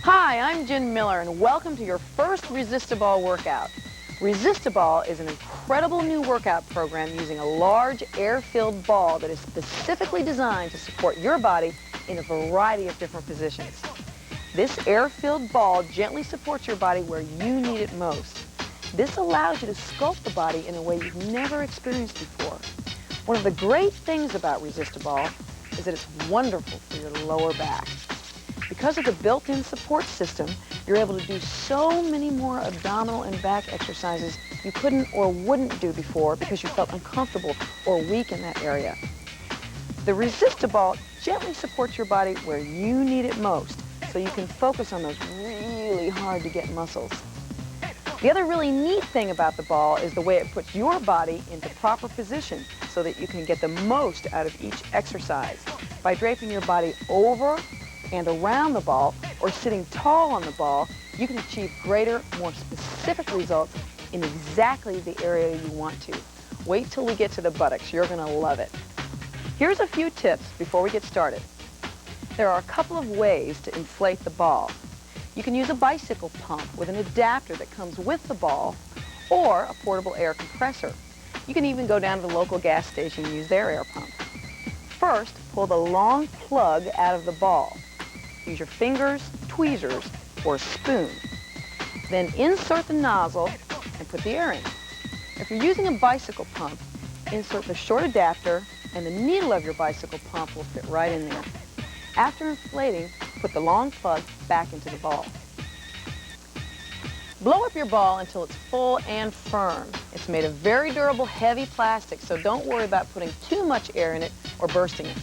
Hi, I'm Jen Miller, and welcome to your first Resistoball workout. Resistoball is an incredible new workout program using a large air-filled ball that is specifically designed to support your body in a variety of different positions. This air-filled ball gently supports your body where you need it most. This allows you to sculpt the body in a way you've never experienced before. One of the great things about Resistoball is that it's wonderful for your lower back. Because of the built-in support system, you're able to do so many more abdominal and back exercises you couldn't or wouldn't do before because you felt uncomfortable or weak in that area. The Resistoball gently supports your body where you need it most, so you can focus on those really hard-to-get muscles. The other really neat thing about the ball is the way it puts your body into proper position so that you can get the most out of each exercise. By draping your body over and around the ball, or sitting tall on the ball, you can achieve greater, more specific results in exactly the area you want to. Wait till we get to the buttocks. You're going to love it. Here's a few tips before we get started. There are a couple of ways to inflate the ball. You can use a bicycle pump with an adapter that comes with the ball, or a portable air compressor. You can even go down to the local gas station and use their air pump. First, pull the long plug out of the ball. Use your fingers, tweezers, or a spoon. Then insert the nozzle and put the air in. If you're using a bicycle pump, insert the short adapter and the needle of your bicycle pump will fit right in there. After inflating, put the long plug back into the ball. Blow up your ball until it's full and firm. It's made of very durable, heavy plastic, so don't worry about putting too much air in it or bursting it.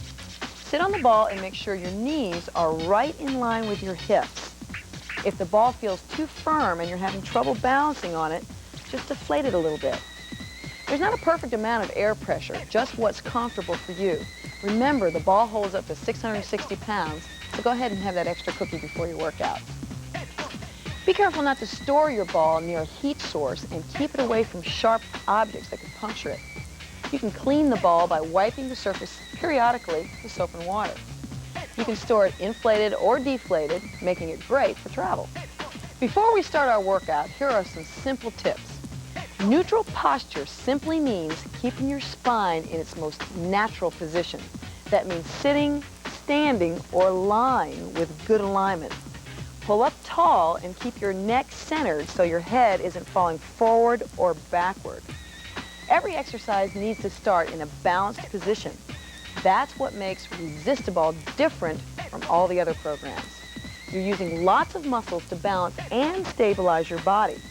Sit on the ball and make sure your knees are right in line with your hips. If the ball feels too firm and you're having trouble balancing on it, just deflate it a little bit. There's not a perfect amount of air pressure, just what's comfortable for you. Remember, the ball holds up to 660 pounds, so go ahead and have that extra cookie before your workout. Be careful not to store your ball near a heat source and keep it away from sharp objects that could puncture it. You can clean the ball by wiping the surface periodically with soap and water. You can store it inflated or deflated, making it great for travel. Before we start our workout, here are some simple tips. Neutral posture simply means keeping your spine in its most natural position. That means sitting, standing, or lying with good alignment. Pull up tall and keep your neck centered so your head isn't falling forward or backward. Every exercise needs to start in a balanced position. That's what makes Resistoball different from all the other programs. You're using lots of muscles to balance and stabilize your body.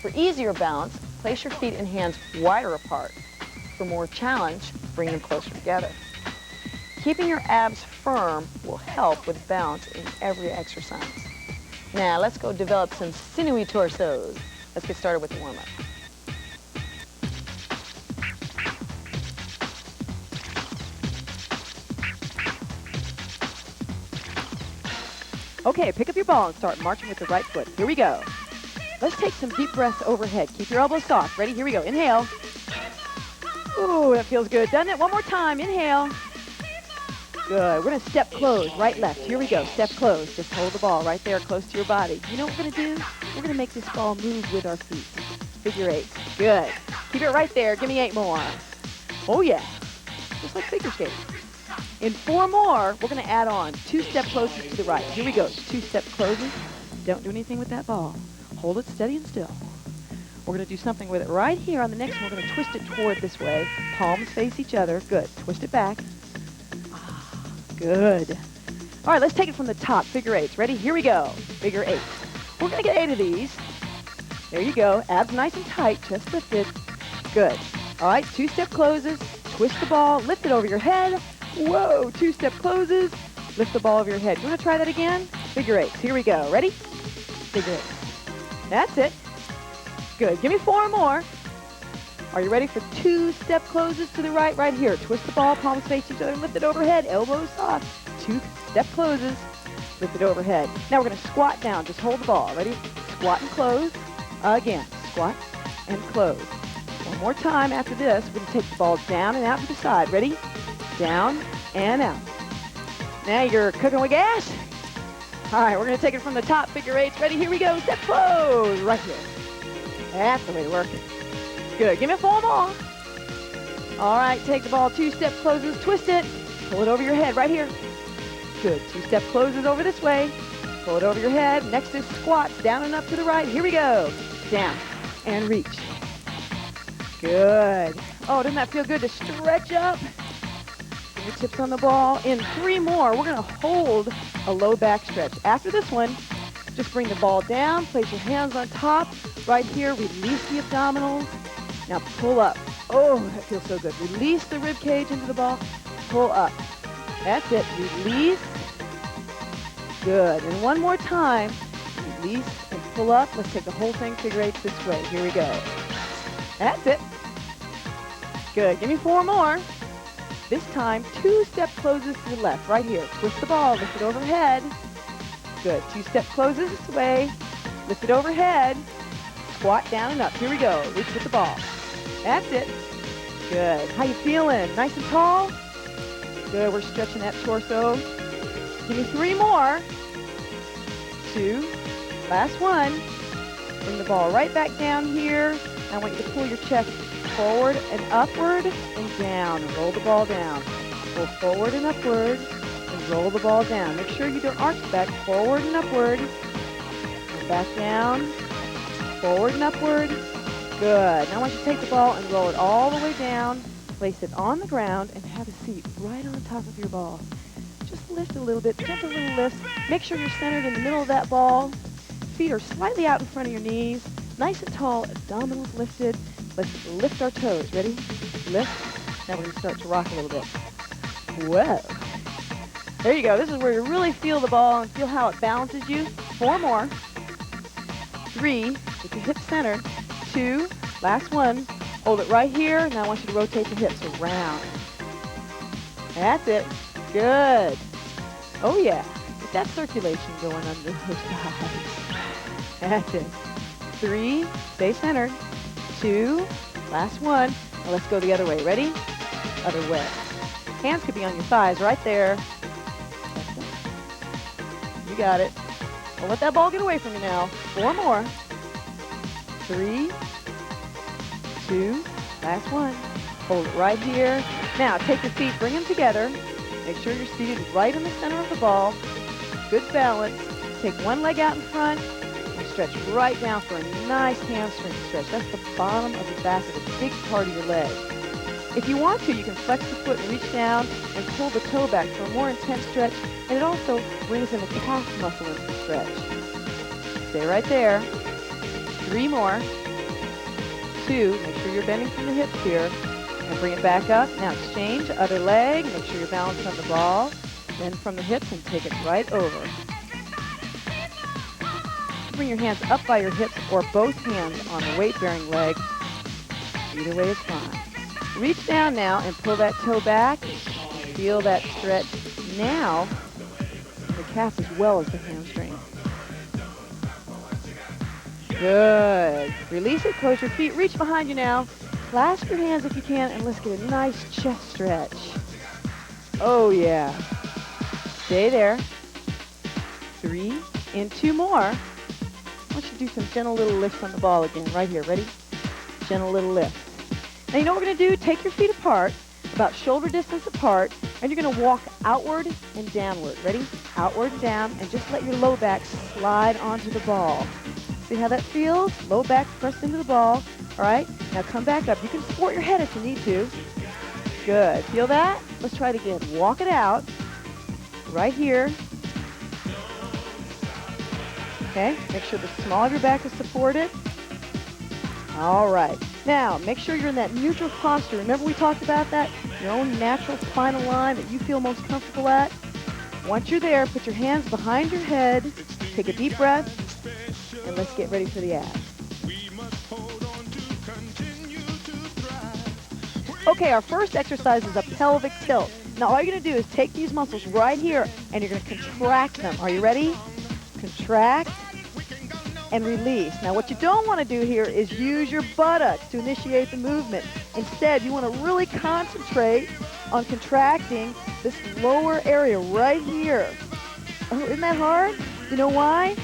For easier balance, place your feet and hands wider apart. For more challenge, bring them closer together. Keeping your abs firm will help with balance in every exercise. Now, let's go develop some sinewy torsos. Let's get started with the warm-up. Okay, pick up your ball and start marching with the right foot. Here we go. Let's take some deep breaths overhead. Keep your elbows soft. Ready? Here we go. Inhale. Ooh, that feels good, doesn't it? One more time. Inhale. Good. We're going to step close, right, left. Here we go. Step close. Just hold the ball right there close to your body. You know what we're going to do? We're going to make this ball move with our feet. Figure eight. Good. Keep it right there. Give me 8 more. Oh, yeah. Just like figure skating. In 4 more, we're going to add on 2 step closes to the right. Here we go. 2 step closes. Don't do anything with that ball. Hold it steady and still. We're going to do something with it right here on the next one. We're going to twist it toward this way. Palms face each other. Good. Twist it back. Good. All right, let's take it from the top. Figure eights. Ready? Here we go. Figure eight. We're going to get 8 of these. There you go. Abs nice and tight. Chest lifted. Good. All right, 2 step closes. Twist the ball. Lift it over your head. Whoa, 2 step closes. Lift the ball over your head. You want to try that again? Figure eights. Here we go. Ready? Figure eights. That's it. Good. Give me 4 more. Are you ready for 2 step closes to the right? Right here. Twist the ball, palms face each other, lift it overhead, elbows soft. 2 step closes, lift it overhead. Now we're going to squat down. Just hold the ball. Ready? Squat and close. Again. Squat and close. One more time after this. We're going to take the ball down and out to the side. Ready? Down and out. Now you're cooking with gas. All right, we're going to take it from the top, figure eights. Ready? Here we go. Step close. Right here. That's the way to work it. Good. Give me a 4 more. All right, take the ball, 2-step closes, twist it, pull it over your head right here. Good. 2-step closes over this way. Pull it over your head. Next is squats, down and up to the right. Here we go. Down and reach. Good. Oh, doesn't that feel good to stretch up? Fingertips on the ball. In 3 more, we're going to hold a low back stretch. After this one, just bring the ball down, place your hands on top. Right here, release the abdominals. Now pull up. Oh, that feels so good. Release the rib cage into the ball. Pull up. That's it. Release. Good. And one more time. Release and pull up. Let's take the whole thing, figure eights this way. Here we go. That's it. Good. Give me 4 more. This time, 2-step closes to the left. Right here. Twist the ball. Lift it overhead. Good. 2-step closes this way. Lift it overhead. Squat down and up. Here we go. Reach with the ball. That's it. Good. How you feeling? Nice and tall? Good. We're stretching that torso. Give me 3 more. 2. Last one. Bring the ball right back down here. I want you to pull your chest forward and upward and down. And roll the ball down. Pull forward and upward and roll the ball down. Make sure you don't arch back. Forward and upward. And back down. Forward and upward. Good. Now I want you to take the ball and roll it all the way down. Place it on the ground and have a seat right on top of your ball. Just lift a little bit, gentle little lifts. Make sure you're centered in the middle of that ball. Feet are slightly out in front of your knees. Nice and tall, abdominals lifted. Let's lift our toes. Ready? Lift. Now we're going to start to rock a little bit. Whoa. There you go. This is where you really feel the ball and feel how it balances you. 4 more. 3. Get your hips centered. 2. Last one. Hold it right here. Now I want you to rotate the hips around. That's it. Good. Oh, yeah. Get that circulation going under those thighs. That's it. 3. Stay centered. 2. Last one. Now let's go the other way. Ready? Other way. Hands could be on your thighs right there. You got it. Don't let that ball get away from you now. 4 more. 3. 2. Last one. Hold it right here. Now take your feet, bring them together. Make sure you're seated right in the center of the ball. Good balance. Take one leg out in front and stretch right down for a nice hamstring stretch. That's the bottom of the back of the big part of your leg. If you want to, you can flex the foot and reach down and pull the toe back for a more intense stretch, and it also brings in the calf muscle into the stretch. Stay right there. 3 more. 2. Make sure you're bending from the hips here. And bring it back up. Now exchange, other leg. Make sure you're balanced on the ball. Bend from the hips and take it right over. Bring your hands up by your hips or both hands on the weight-bearing leg. Either way is fine. Reach down now and pull that toe back. Feel that stretch now, the calf as well as the hamstring. Good. Release it, close your feet, reach behind you now. Clasp your hands if you can, and let's get a nice chest stretch. Oh, yeah. Stay there. 3. And 2 more. I want you to do some gentle little lifts on the ball again. Right here. Ready? Gentle little lifts. Now, you know what we're going to do? Take your feet apart, about shoulder distance apart, and you're going to walk outward and downward. Ready? Outward and down, and just let your low back slide onto the ball. See how that feels? Low back pressed into the ball. All right, now come back up. You can support your head if you need to. Good. Feel that? Let's try it again. Walk it out. Right here. Okay, make sure the small of your back is supported. All right. Now, make sure you're in that neutral posture. Remember we talked about that? Your own natural spinal line that you feel most comfortable at. Once you're there, put your hands behind your head. Take a deep breath. And let's get ready for the abs. Okay, our first exercise is a pelvic tilt. Now all you're going to do is take these muscles right here and you're going to contract them. Are you ready? Contract and release. Now what you don't want to do here is use your buttocks to initiate the movement. Instead, you want to really concentrate on contracting this lower area right here. Oh, isn't that hard? You know why?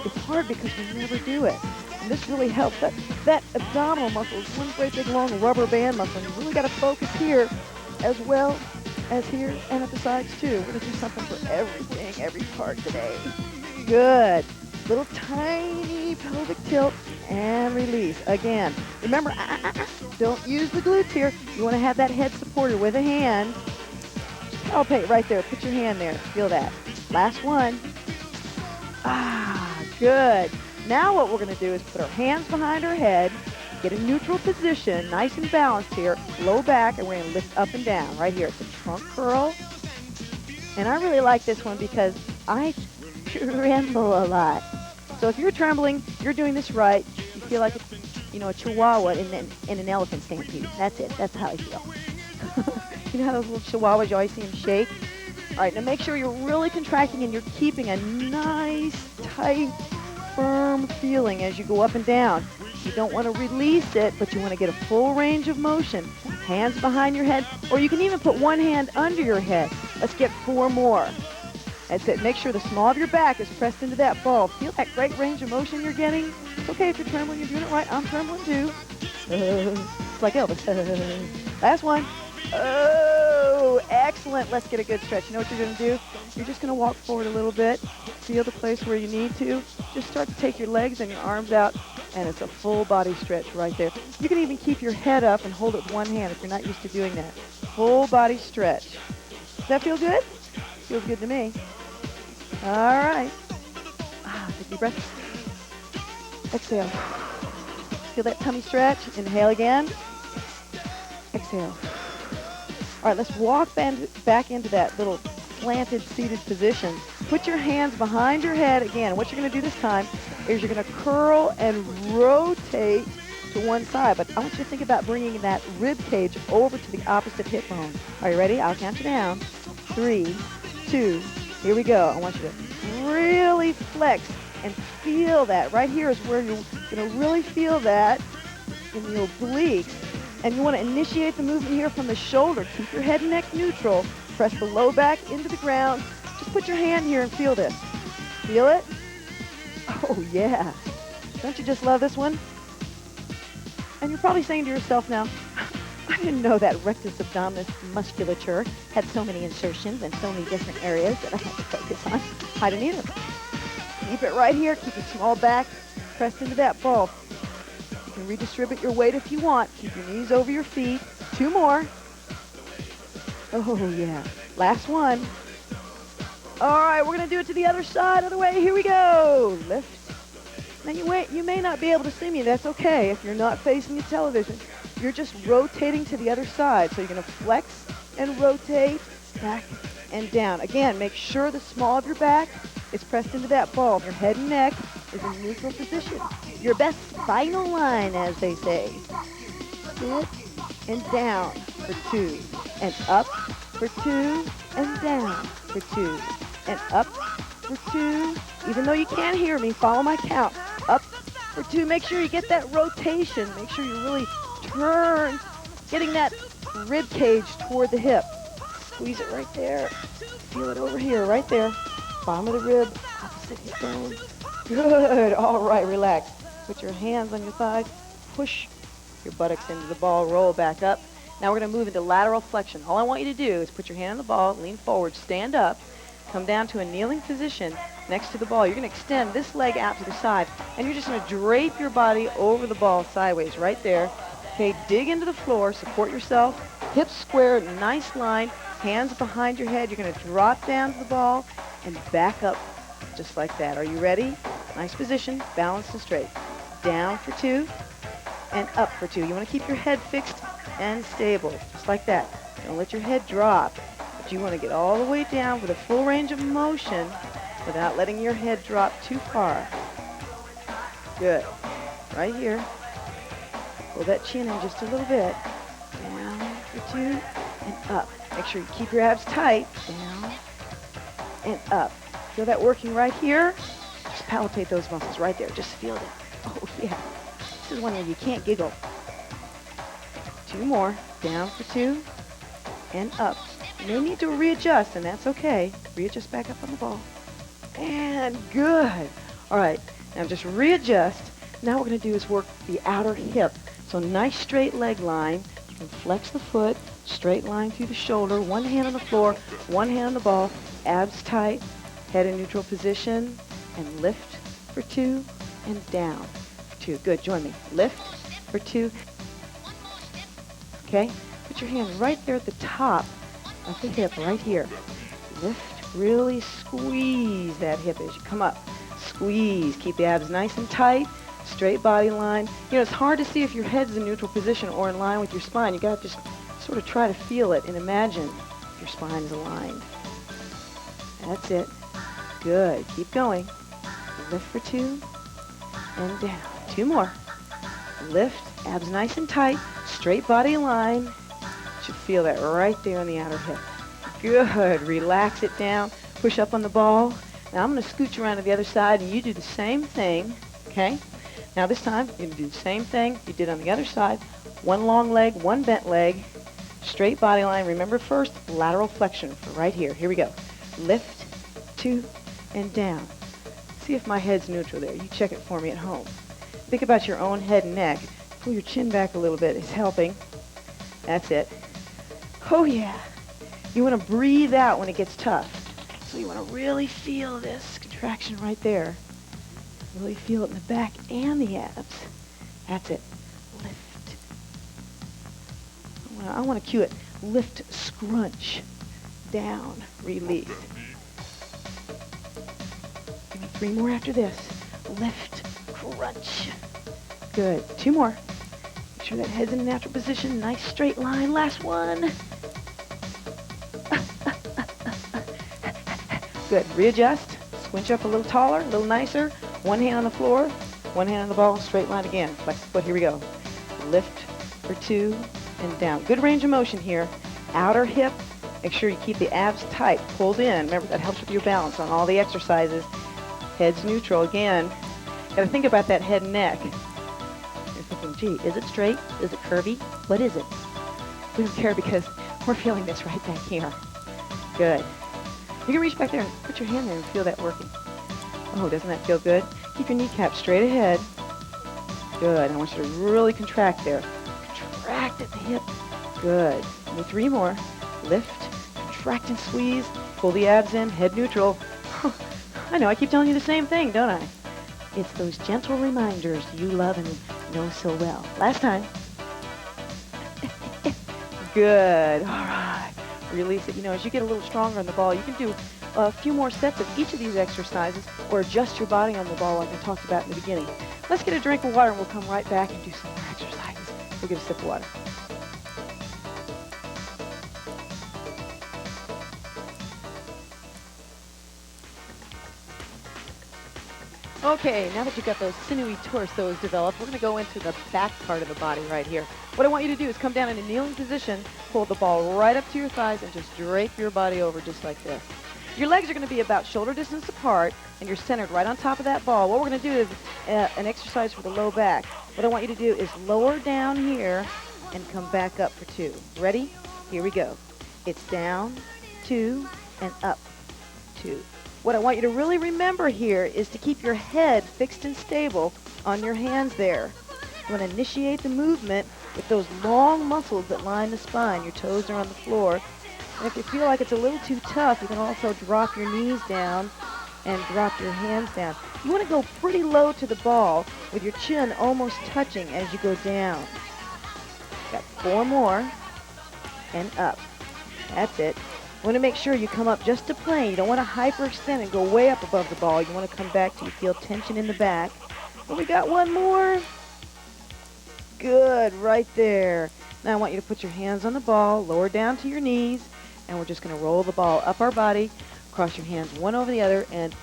It's hard because we never do it. And this really helps. That abdominal muscle is one great big long rubber band muscle. You really got to focus here as well as here and at the sides too. We're going to do something for everything, every part today. Good. Little tiny pelvic tilt and release. Again, remember, don't use the glutes here. You want to have that head supported with a hand. Palpate right there. Put your hand there. Feel that. Last one. Good. Now what we're going to do is put our hands behind our head, get a neutral position, nice and balanced here, low back, and we're going to lift up and down right here. It's a trunk curl. And I really like this one because I tremble a lot. So if you're trembling, you're doing this right. You feel like, a chihuahua in an elephant stampede. That's it. That's how I feel. You know how those little chihuahuas, you always see them shake? All right, now make sure you're really contracting and you're keeping a nice, tight, firm feeling as you go up and down. You don't want to release it, but you want to get a full range of motion. Hands behind your head, or you can even put one hand under your head. Let's get 4 more. That's it. Make sure the small of your back is pressed into that ball. Feel that great range of motion you're getting? It's okay if you're trembling. You're doing it right. I'm trembling too. It's like Elvis. Last one. Oh, excellent. Let's get a good stretch. You know what you're going to do? You're just going to walk forward a little bit. Feel the place where you need to. Just start to take your legs and your arms out, and it's a full body stretch right there. You can even keep your head up and hold it with one hand if you're not used to doing that. Full body stretch. Does that feel good? Feels good to me. All right. Take a deep breath. Exhale. Feel that tummy stretch. Inhale again. Exhale. All right, let's walk back into that little slanted seated position. Put your hands behind your head. Again, what you're going to do this time is you're going to curl and rotate to one side. But I want you to think about bringing that rib cage over to the opposite hip bone. Are you ready? I'll count you down. 3, 2, here we go. I want you to really flex and feel that. Right here is where you're going to really feel that in the obliques. And you want to initiate the movement here from the shoulder. Keep your head and neck neutral. Press the low back into the ground. Just put your hand here and feel this. Feel it? Oh, yeah. Don't you just love this one? And you're probably saying to yourself now, I didn't know that rectus abdominis musculature had so many insertions and so many different areas that I had to focus on. I didn't either. Keep it right here. Keep your small back pressed into that ball. You can redistribute your weight if you want. Keep your knees over your feet. 2 more. Oh, yeah. Last one. All right, we're going to do it to the other side of the way. Here we go. Lift. Now, you may not be able to see me. That's okay if you're not facing the television. You're just rotating to the other side. So you're going to flex and rotate back and down. Again, make sure the small of your back is pressed into that ball. Your head and neck is in neutral position. Your best spinal line, as they say. Sit and down for 2. And up for 2. And down for 2. And up for 2. Even though you can't hear me, follow my count. Up for 2. Make sure you get that rotation. Make sure you really turn, getting that rib cage toward the hip. Squeeze it right there. Feel it over here, right there. Bottom of the rib, opposite hip bone. Good. All right, relax. Put your hands on your thighs. Push your buttocks into the ball. Roll back up. Now we're going to move into lateral flexion. All I want you to do is put your hand on the ball, lean forward, stand up, come down to a kneeling position next to the ball. You're going to extend this leg out to the side, and you're just going to drape your body over the ball sideways right there. Okay, dig into the floor, support yourself, hips square, nice line, hands behind your head. You're going to drop down to the ball and back up just like that. Are you ready? Nice position, balanced and straight. Down for 2 and up for 2. You want to keep your head fixed and stable, just like that. Don't let your head drop, but you want to get all the way down with a full range of motion without letting your head drop too far. Good. Right here. Pull that chin in just a little bit. Down for 2 and up. Make sure you keep your abs tight. Down and up. Feel that working right here? Just palpate those muscles right there. Just feel it. Oh, yeah. This is one where you can't giggle. 2 more. Down for 2 and up. You may need to readjust, and that's okay. Readjust back up on the ball. And good. All right, now just readjust. Now what we're going to do is work the outer hip. So nice straight leg line. You can flex the foot, straight line through the shoulder, one hand on the floor, one hand on the ball, abs tight, head in neutral position, and lift for 2 and down for 2. Good, join me. Lift for 2. Okay, put your hand right there at the top of the hip, right here. Lift, really squeeze that hip as you come up. Squeeze, keep the abs nice and tight, straight body line. You know, it's hard to see if your head's in neutral position or in line with your spine. You gotta just sort of try to feel it and imagine if your spine is aligned. That's it. Good, keep going. Lift for 2 and down. 2 more. Lift, abs nice and tight, straight body line. You should feel that right there on the outer hip. Good, relax it down, push up on the ball. Now I'm gonna scooch around to the other side and you do the same thing, okay? Now this time, you're gonna do the same thing you did on the other side. One long leg, one bent leg, straight body line. Remember first, lateral flexion for right here. Here we go. Lift, 2, and down. See if my head's neutral there. You check it for me at home. Think about your own head and neck. Pull your chin back a little bit. It's helping. That's it. Oh yeah. You want to breathe out when it gets tough. So you want to really feel this contraction right there. Really feel it in the back and the abs. That's it. Lift. I want to cue it. Lift, scrunch. Down, release. Give me 3 more after this. Lift, crunch. Good. 2 more. Make sure that head's in a natural position. Nice straight line. Last one. Good. Readjust. Squinch up a little taller, a little nicer. One hand on the floor, one hand on the ball, straight line again. Flex the foot. Here we go. Lift for 2 and down. Good range of motion here. Outer hip. Make sure you keep the abs tight, pulled in. Remember, that helps with your balance on all the exercises. Head's neutral again. Got to think about that head and neck. You're thinking, gee, is it straight? Is it curvy? What is it? We don't care because we're feeling this right back here. Good. You can reach back there and put your hand there and feel that working. Oh, doesn't that feel good? Keep your kneecap straight ahead. Good. I want you to really contract there. Contract at the hip. Good. And 3 more. Lift, contract and squeeze. Pull the abs in, head neutral. I know, I keep telling you the same thing, don't I? It's those gentle reminders you love and know so well. Last time. Good. All right. Release it. You know, as you get a little stronger on the ball, you can do a few more sets of each of these exercises or adjust your body on the ball like I talked about in the beginning. Let's get a drink of water and we'll come right back and do some more exercises. We'll get a sip of water. Okay, now that you've got those sinewy torsos developed, we're going to go into the back part of the body right here. What I want you to do is come down in a kneeling position, pull the ball right up to your thighs, and just drape your body over just like this. Your legs are going to be about shoulder distance apart, and you're centered right on top of that ball. What we're going to do is an exercise for the low back. What I want you to do is lower down here and come back up for 2. Ready? Here we go. It's down, 2, and up, 2. What I want you to really remember here is to keep your head fixed and stable on your hands there. You want to initiate the movement with those long muscles that line the spine. Your toes are on the floor. And if you feel like it's a little too tough, you can also drop your knees down and drop your hands down. You want to go pretty low to the ball with your chin almost touching as you go down. Got 4 more and up. That's it. You want to make sure you come up just to plane. You don't want to hyperextend and go way up above the ball. You want to come back till you feel tension in the back. And we got 1 more. Good, right there. Now I want you to put your hands on the ball, lower down to your knees, and we're just going to roll the ball up our body, cross your hands one over the other, and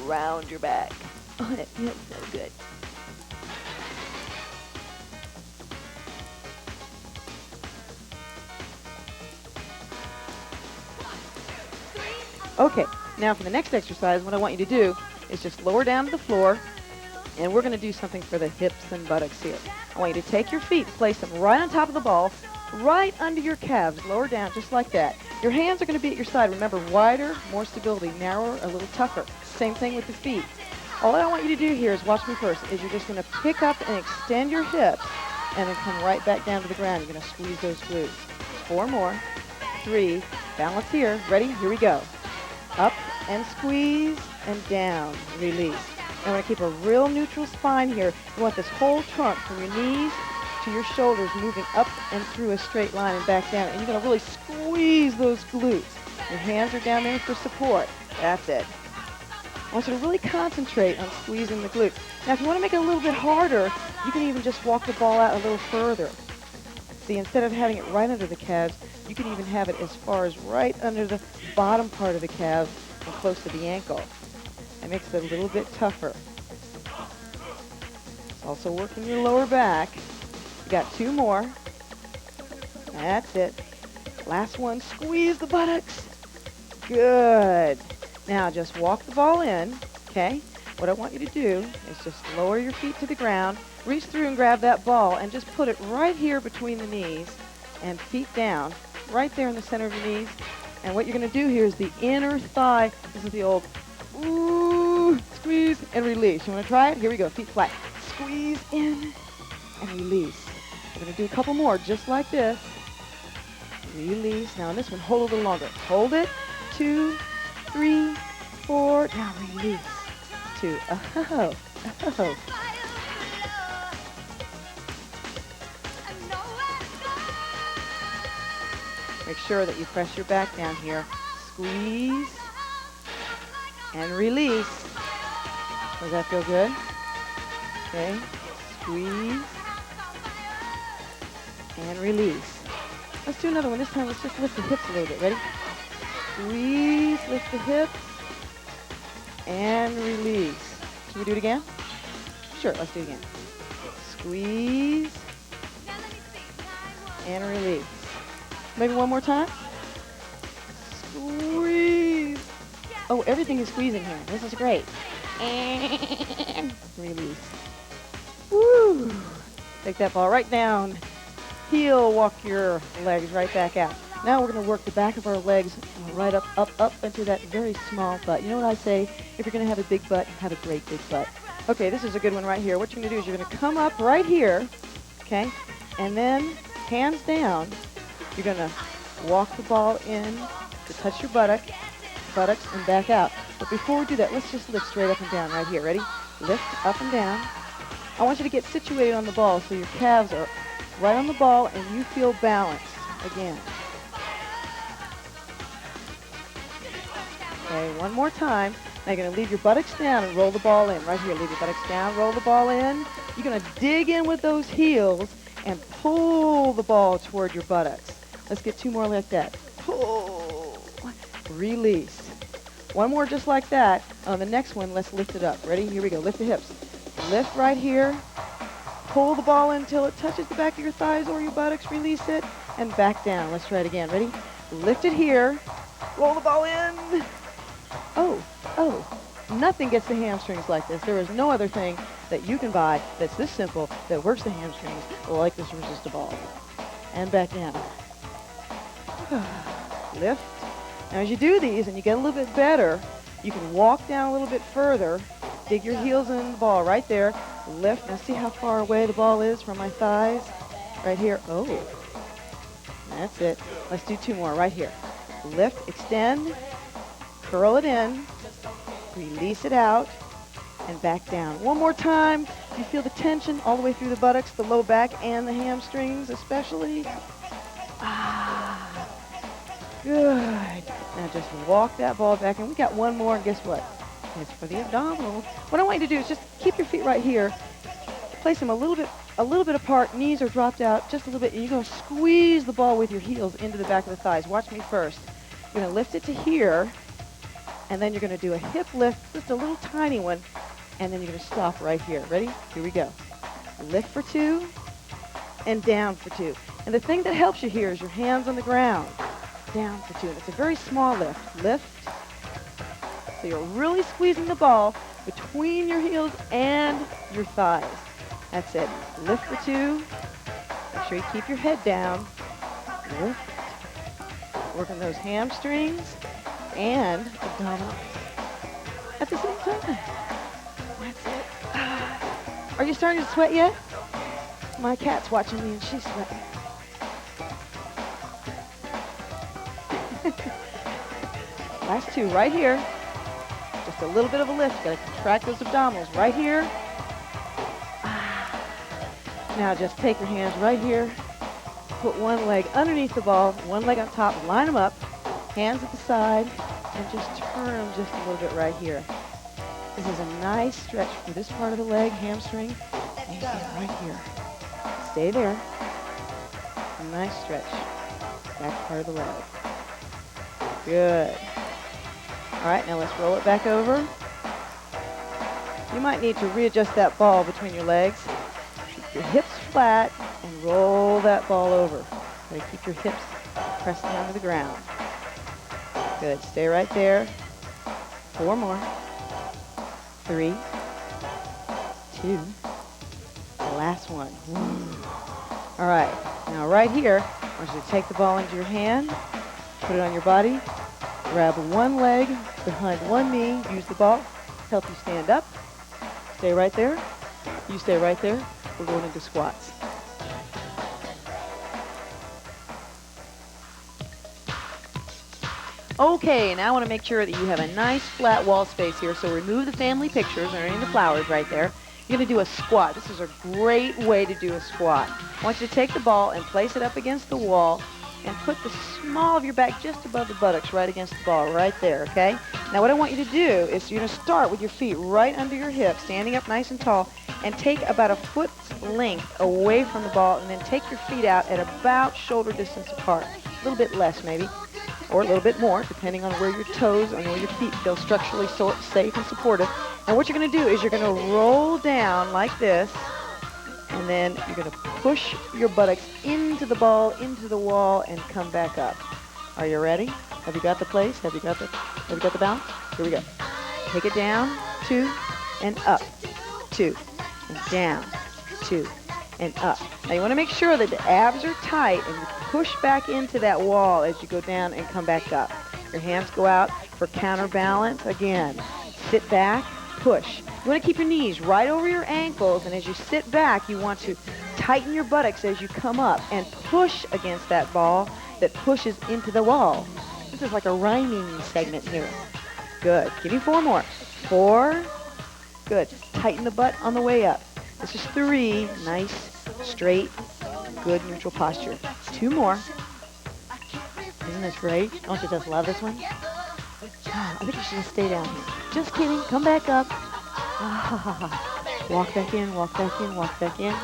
round your back. Oh, that feels so good. Okay, now for the next exercise, what I want you to do is just lower down to the floor, and we're going to do something for the hips and buttocks here. I want you to take your feet, place them right on top of the ball, right under your calves, lower down just like that. Your hands are going to be at your side. Remember, wider, more stability, narrower, a little tougher. Same thing with the feet. All I want you to do here is watch me first, is you're just going to pick up and extend your hips and then come right back down to the ground. You're going to squeeze those glutes. 4 more. 3. Balance here. Ready? Here we go. Up and squeeze and down. Release. And we're going to keep a real neutral spine here. You want this whole trunk from your knees to your shoulders moving up and through a straight line and back down. And you're going to really squeeze those glutes. Your hands are down there for support. That's it. I want you to really concentrate on squeezing the glutes. Now, if you want to make it a little bit harder, you can even just walk the ball out a little further. See, instead of having it right under the calves, you can even have it as far as right under the bottom part of the calves and close to the ankle. That makes it a little bit tougher. It's also working your lower back. You got 2 more. That's it. Last one, squeeze the buttocks. Good. Now just walk the ball in, okay? What I want you to do is just lower your feet to the ground, reach through and grab that ball, and just put it right here between the knees and feet down, right there in the center of your knees. And what you're going to do here is the inner thigh. This is the old, ooh, squeeze and release. You want to try it? Here we go, feet flat. Squeeze in and release. We're going to do a couple more just like this. Release. Now on this one, hold a little longer. Hold it. 2, 3, 4. Now release. 2. Oh. Oh. Make sure that you press your back down here. Squeeze and release. Does that feel good? Okay. Squeeze and release. Let's do another one. This time, let's just lift the hips a little bit. Ready? Squeeze, lift the hips, and release. Should we do it again? Sure, let's do it again. Squeeze and release. Maybe one more time. Squeeze. Oh, everything is squeezing here. This is great. And release. Woo. Take that ball right down. Heel, walk your legs right back out. Now we're going to work the back of our legs right up, up, up into that very small butt. You know what I say? If you're going to have a big butt, have a great big butt. Okay, this is a good one right here. What you're going to do is you're going to come up right here, okay, and then hands down, you're going to walk the ball in to touch your buttocks and back out. But before we do that, let's just lift straight up and down right here. Ready? Lift up and down. I want you to get situated on the ball so your calves are right on the ball and you feel balanced again. Okay, one more time. Now you're going to leave your buttocks down and roll the ball in. Right here, leave your buttocks down, roll the ball in. You're going to dig in with those heels and pull the ball toward your buttocks. Let's get 2 more like that. Pull, release. One more just like that. On the next one, let's lift it up. Ready? Here we go. Lift the hips. Lift right here. Pull the ball in until it touches the back of your thighs or your buttocks. Release it and back down. Let's try it again. Ready? Lift it here. Roll the ball in. Oh, nothing gets the hamstrings like this. There is no other thing that you can buy that's this simple that works the hamstrings like this resistable. And back down. Lift. Now as you do these and you get a little bit better, you can walk down a little bit further, dig your heels in the ball right there, lift. Now see how far away the ball is from my thighs? Right here. Oh, that's it. Let's do 2 more right here. Lift, extend, curl it in, release it out, and back down. One more time. You feel the tension all the way through the buttocks, the low back, and the hamstrings especially. Good. Now just walk that ball back, and we got 1 more, and guess what? It's for the abdominals. What I want you to do is just keep your feet right here, place them a little bit apart, knees are dropped out just a little bit, and you're going to squeeze the ball with your heels into the back of the thighs. Watch me first. You're going to lift it to here, and then you're going to do a hip lift, just a little tiny one, and then you're going to stop right here. Ready? Here we go. Lift for 2, and down for 2. And the thing that helps you here is your hands on the ground. Down for 2. And it's a very small lift. Lift. So you're really squeezing the ball between your heels and your thighs. That's it. Lift for 2. Make sure you keep your head down. Lift. working those hamstrings and abdominals at the same time. That's it. Are you starting to sweat yet? My cat's watching me and she's sweating. Last two right here. Just a little bit of a lift. Got to contract those abdominals right here. Now just take your hands right here. Put one leg underneath the ball, one leg on top, line them up, hands at the side, and just turn them just a little bit right here. This is a nice stretch for this part of the leg, hamstring, and right here. Stay there. A nice stretch. Back part of the leg. Good. All right, now let's roll it back over. You might need to readjust that ball between your legs. Keep your hips flat and roll that ball over. Gotta keep your hips pressed down to the ground. Good, stay right there. 4 more. 3, 2, the last one. All right, now right here, I want you to take the ball into your hand, put it on your body, grab one leg behind one knee, use the ball, help you stand up. Stay right there. You stay right there. We're going into squats. Okay, now I want to make sure that you have a nice flat wall space here, so remove the family pictures underneath the flowers right there. You're going to do a squat. This is a great way to do a squat. I want you to take the ball and place it up against the wall and put the small of your back just above the buttocks right against the ball right there, okay? Now what I want you to do is you're going to start with your feet right under your hips, standing up nice and tall, and take about a foot's length away from the ball, and then take your feet out at about shoulder distance apart. A little bit less maybe, or a little bit more, depending on where your toes and where your feet feel structurally safe and supportive. And what you're going to do is you're going to roll down like this, and then you're going to push your buttocks into the ball, into the wall, and come back up. Are you ready? Have you got the place? Have you got the bounce? Here we go. Take it down, 2, and up, 2, and down, 2, and up. Now you want to make sure that the abs are tight and you push back into that wall as you go down and come back up. Your hands go out for counterbalance. Again, sit back, push. You want to keep your knees right over your ankles, and as you sit back, you want to tighten your buttocks as you come up and push against that ball that pushes into the wall. This is like a rhyming segment here. Good. Give me 4 more. 4. Good. Tighten the butt on the way up. This is 3. Nice, straight, good neutral posture. 2 more. Isn't this great? Don't you just love this one? I think you should just stay down here. Just kidding. Come back up. Walk back in, walk back in, walk back in.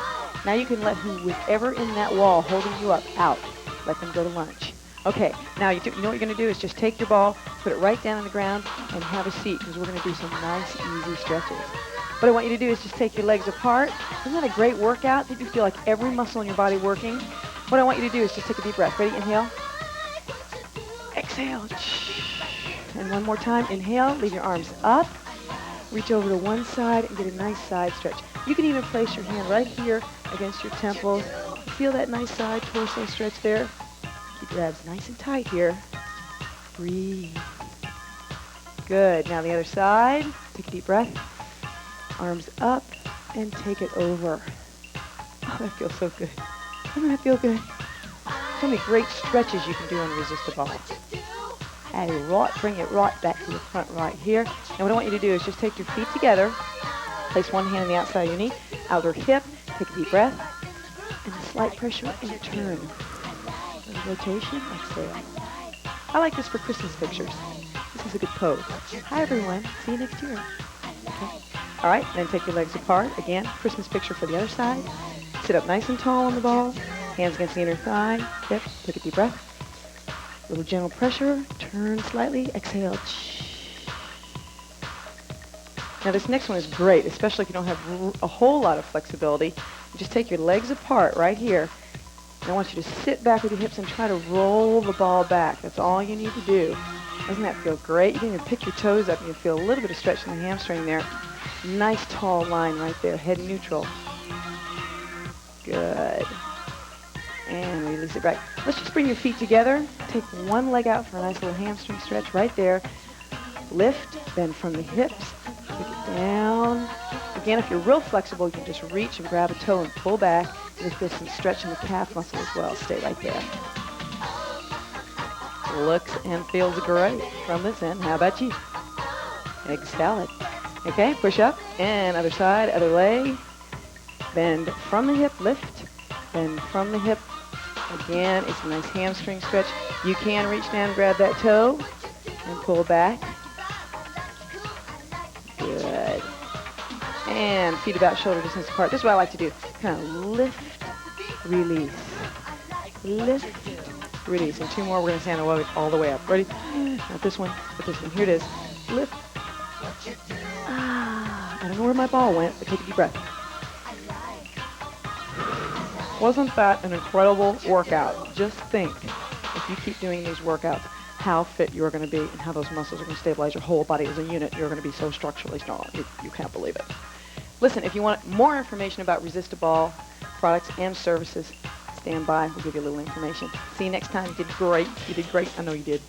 Now you can let whoever in that wall holding you up out. Let them go to lunch. Okay, now you know what you're going to do is just take your ball, put it right down on the ground, and have a seat, because we're going to do some nice, easy stretches. What I want you to do is just take your legs apart. Isn't that a great workout? Did you feel like every muscle in your body working? What I want you to do is just take a deep breath. Ready? Inhale. Exhale. And one more time. Inhale. Leave your arms up. Reach over to one side and get a nice side stretch. You can even place your hand right here against your temples. Feel that nice side torso stretch there. Keep your abs nice and tight here. Breathe. Good. Now the other side. Take a deep breath. Arms up and take it over. Oh, that feels so good. Doesn't that feel good? So many great stretches you can do on Resist-A-Ball. Bring it right back to the front right here. And what I want you to do is just take your feet together. Place one hand on the outside of your knee, outer hip. Take a deep breath. And a slight pressure and turn. Rotation, exhale. I like this for Christmas pictures. This is a good pose. Hi everyone. See you next year. Okay. All right, then take your legs apart. Again, Christmas picture for the other side. Sit up nice and tall on the ball. Hands against the inner thigh. Hip. Take a deep breath. A little gentle pressure. Turn slightly. Exhale. Now this next one is great, especially if you don't have a whole lot of flexibility. You just take your legs apart right here. And I want you to sit back with your hips and try to roll the ball back. That's all you need to do. Doesn't that feel great? You can even pick your toes up and you feel a little bit of stretch in the hamstring there. Nice tall line right there, head neutral. Good. and release it back. Let's just bring your feet together. Take one leg out for a nice little hamstring stretch right there. Lift, bend from the hips, take it down. Again, if you're real flexible, you can just reach and grab a toe and pull back. There's still some stretch in the calf muscle as well. Stay right there. Looks and feels great from this end. How about you? Egg salad. Okay, push up, and other side, other leg. Bend from the hip, lift. Bend from the hip. Again, it's a nice hamstring stretch. You can reach down, grab that toe, and pull back. Good. And feet about shoulder distance apart. This is what I like to do. Kind of lift, release. Lift, release. And two more, we're going to stand all the way up. Ready? Not this one, but this one. Here it is. Lift. I don't know where my ball went, but take a deep breath. Wasn't that an incredible workout? Just think, if you keep doing these workouts, how fit you're going to be and how those muscles are going to stabilize your whole body as a unit. You're going to be so structurally strong. You can't believe it. Listen, if you want more information about Resist-A-Ball products and services, stand by. We'll give you a little information. See you next time. You did great. You did great. I know you did.